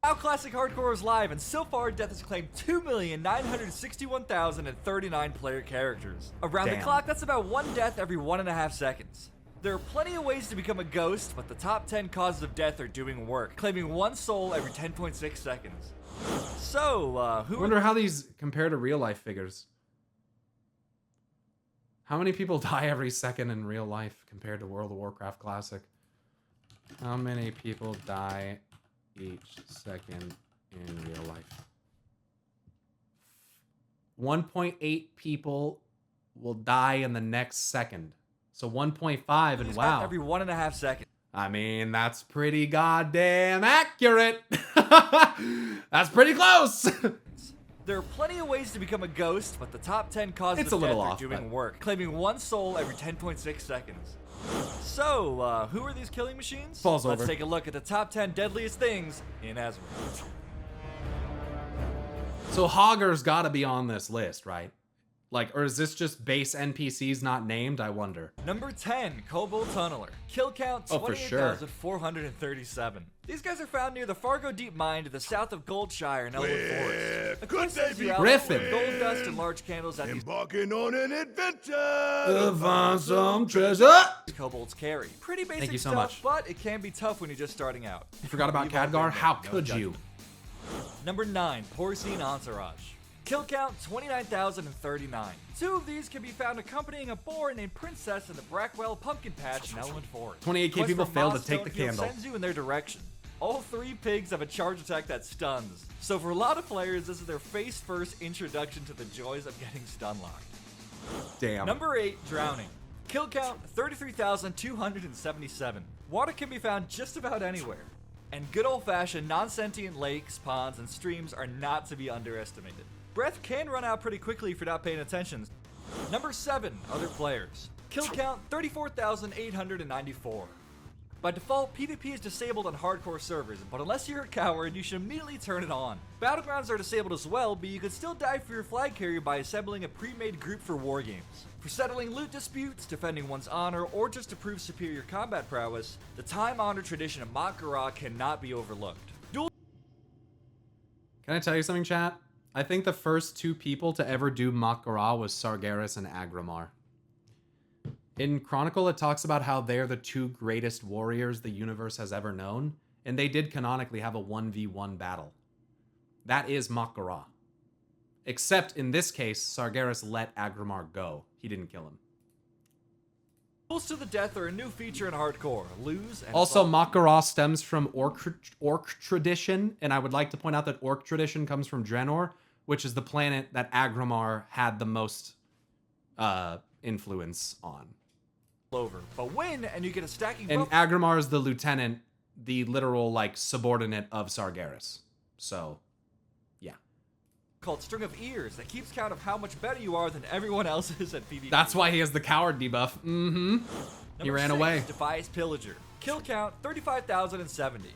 Now Classic Hardcore is live, and so far Death has claimed 2,961,039 player characters. Around the clock, that's about one death every 1.5 seconds. There are plenty of ways to become a ghost, but the top 10 causes of death are doing work, claiming one soul every 10.6 seconds. So, I wonder how these compare to real life figures. How many people die every second in real life compared to World of Warcraft Classic? How many people die each second in real life? 1.8 people will die in the next second. So 1.5, and wow. Every 1.5 seconds. I mean, that's pretty goddamn accurate. That's pretty close. There are plenty of ways to become a ghost, but the top 10 causes of death are doing work, claiming one soul every 10.6 seconds. So, who are these killing machines? Falls over. Let's take a look at the top 10 deadliest things in Azeroth. So Hogger's gotta be on this list, right? Like, or is this just base NPCs not named? I wonder. Number 10, Kobold Tunneler. Kill count 28,437. These guys are found near the Fargo Deep Mine to the south of Goldshire in Elwood Forest. Could they be Griffin? Gold dust and large candles at these embarking on an adventure to find some treasure. kobolds carry. Pretty basic Thank you so stuff, much. but it can be tough when you're just starting out. You forgot about Khadgar? How could you? Number 9, Porcine Entourage. Kill count 29,039. 2 of these can be found accompanying a boar named Princess in the Brackwell Pumpkin Patch in Elwood Forest. 28k people failed to take the candle. Sends you in their direction. All 3 pigs have a charge attack that stuns. So for a lot of players, this is their face-first introduction to the joys of getting stun locked. Damn. Number 8, Drowning. Kill count 33,277. Water can be found just about anywhere. And good old-fashioned non-sentient lakes, ponds, and streams are not to be underestimated. Breath can run out pretty quickly if you're not paying attention. Number 7, Other Players. Kill count 34,894. By default, PvP is disabled on hardcore servers, but unless you're a coward, you should immediately turn it on. Battlegrounds are disabled as well, but you can still die for your flag carrier by assembling a pre-made group for wargames. For settling loot disputes, defending one's honor, or just to prove superior combat prowess, the time-honored tradition of Mak'gora cannot be overlooked. Can I tell you something, chat? I think the first 2 people to ever do Mak'gora was Sargeras and Agramar. In Chronicle, it talks about how they're the 2 greatest warriors the universe has ever known, and they did canonically have a 1v1 battle. That is Mak'gora. Except in this case, Sargeras let Agramar go. He didn't kill him. Duels to the death are a new feature in hardcore. Lose and Also, Mak'gora stems from Orc tradition, and I would like to point out that Orc tradition comes from Draenor, which is the planet that Agramar had the most influence on. over, but win and you get a stacking And buff. Agramar is the lieutenant, the literal like subordinate of Sargeras. So, yeah. Called String of Ears that keeps count of how much better you are than everyone else is at PvP. That's why he has the coward debuff. Mm-hmm. He ran away. Defias Pillager. Kill count 35,070.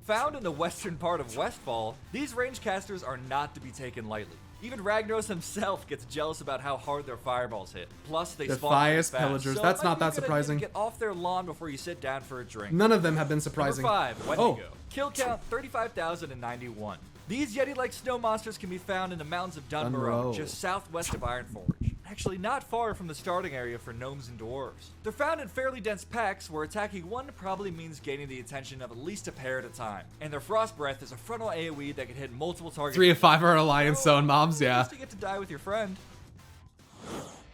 Found in the western part of Westfall, these range casters are not to be taken lightly. Even Ragnaros himself gets jealous about how hard their fireballs hit. Plus, they spawn Defias fast, Pillagers. so That's it might not be a that good idea to surprising. Get off their lawn before you sit down for a drink. None of them have been surprising. Number 5, Oh. Wendigo. Kill count 35,091. These Yeti-like snow monsters can be found in the mountains of Dunbarrow, Dunbarrow. just southwest of Ironforge. Actually, not far from the starting area for gnomes and dwarves. They're found in fairly dense packs, where attacking one probably means gaining the attention of at least a pair at a time. And their Frost Breath is a frontal AoE that can hit multiple targets. 3 of 5 are Alliance Zone mobs, yeah. Just to get to die with your friend.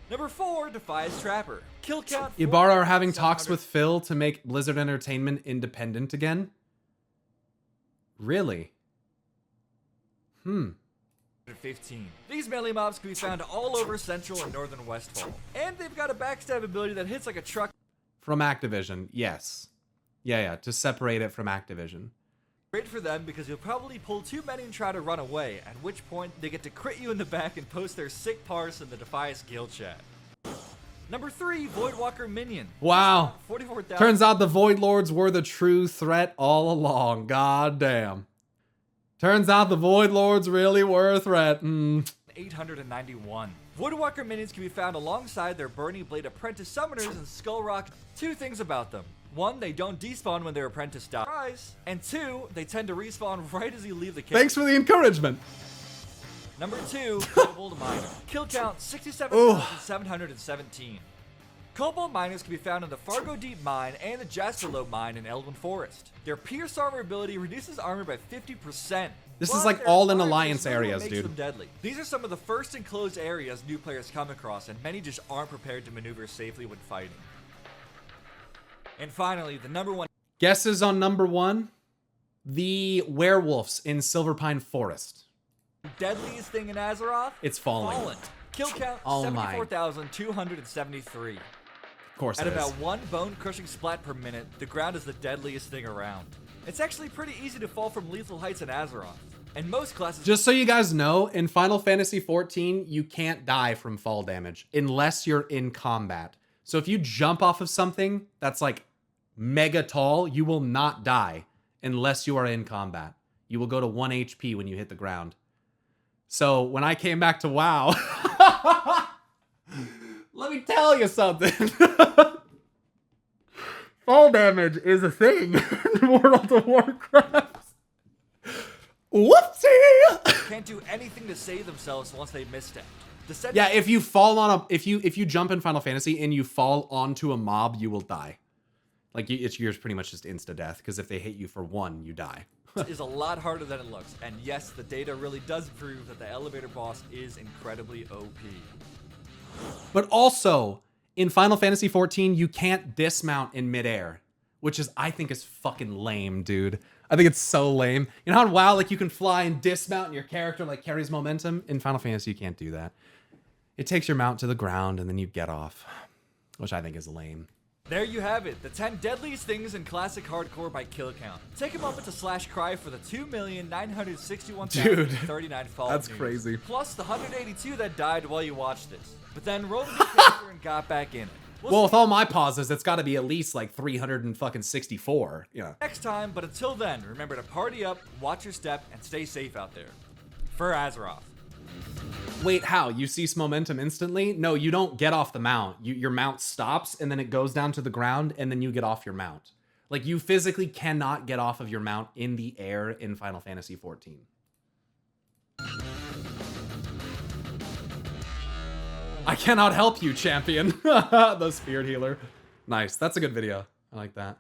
Number 4, Defias Trapper. Kill count. Ibarra are having 4,700. talks with Phil to make Blizzard Entertainment independent again? Really? 15. These melee mobs can be found all over Central and Northern Westfall. And they've got a backstab ability that hits like a truck. From Activision, yes. Yeah, to separate it from Activision. Great for them because you'll probably pull too many and try to run away, at which point they get to crit you in the back and post their sick parse in the Defias guild chat. Number 3, Voidwalker Minion. Wow. 44,000. Turns out the Void Lords were the true threat all along. God damn. Turns out the Void Lords really were a threat. 891. Voidwalker minions can be found alongside their Burning Blade Apprentice Summoners in Skull Rock. 2 things about them. 1, they don't despawn when their apprentice dies, and 2, they tend to respawn right as you leave the cave. Thanks for the encouragement. Number 2, Kobold Miner. Kill count 67,717. Kobold miners can be found in the Fargo Deep Mine and the Jasperlobe Mine in Elwyn Forest. Their pierce armor ability reduces armor by 50%. This but is like their all in fire alliance is really what areas, makes dude. them deadly. These are some of the first enclosed areas new players come across, and many just aren't prepared to maneuver safely when fighting. And finally, the number 1 Guesses on number 1? The werewolves in Silverpine Forest. deadliest thing in Azeroth? It's falling. Fallen. Kill count Oh my. 74,273. Of course At it is. about 1 bone-crushing splat per minute, the ground is the deadliest thing around. It's actually pretty easy to fall from lethal heights in Azeroth. And most classes... Just so you guys know, in Final Fantasy XIV, you can't die from fall damage unless you're in combat. So if you jump off of something that's like mega tall, you will not die unless you are in combat. You will go to 1 HP when you hit the ground. So when I came back to WoW, let me tell you something. Fall damage is a thing in World of Warcraft. Whoopsie! can't do anything to save themselves once they misstep. Yeah, if you fall on a if you jump in Final Fantasy and you fall onto a mob, you will die. Like yours pretty much just insta death, because if they hit you for 1, you die. is a lot harder than it looks. And yes, the data really does prove that the elevator boss is incredibly OP. But also, in Final Fantasy XIV, you can't dismount in midair, which is, I think, is fucking lame, dude. I think it's so lame. You know how in WoW, like, you can fly and dismount and your character, like, carries momentum? In Final Fantasy, you can't do that. It takes your mount to the ground and then you get off, which I think is lame. There you have it, the 10 deadliest things in classic hardcore by kill count. Take a moment to slash cry for the 2,961,039 fall that's news, crazy. plus the 182 that died while you watched this. But then rolled a new character and got back in it. Well, with all my pauses, it's got to be at least like 364. Yeah. Next time, but until then, remember to party up, watch your step, and stay safe out there. For Azeroth. Wait, how? You cease momentum instantly? No, you don't get off the mount. Your mount stops and then it goes down to the ground and then you get off your mount. Like, you physically cannot get off of your mount in the air in Final Fantasy XIV. I cannot help you, champion. The Spirit Healer. Nice. That's a good video. I like that.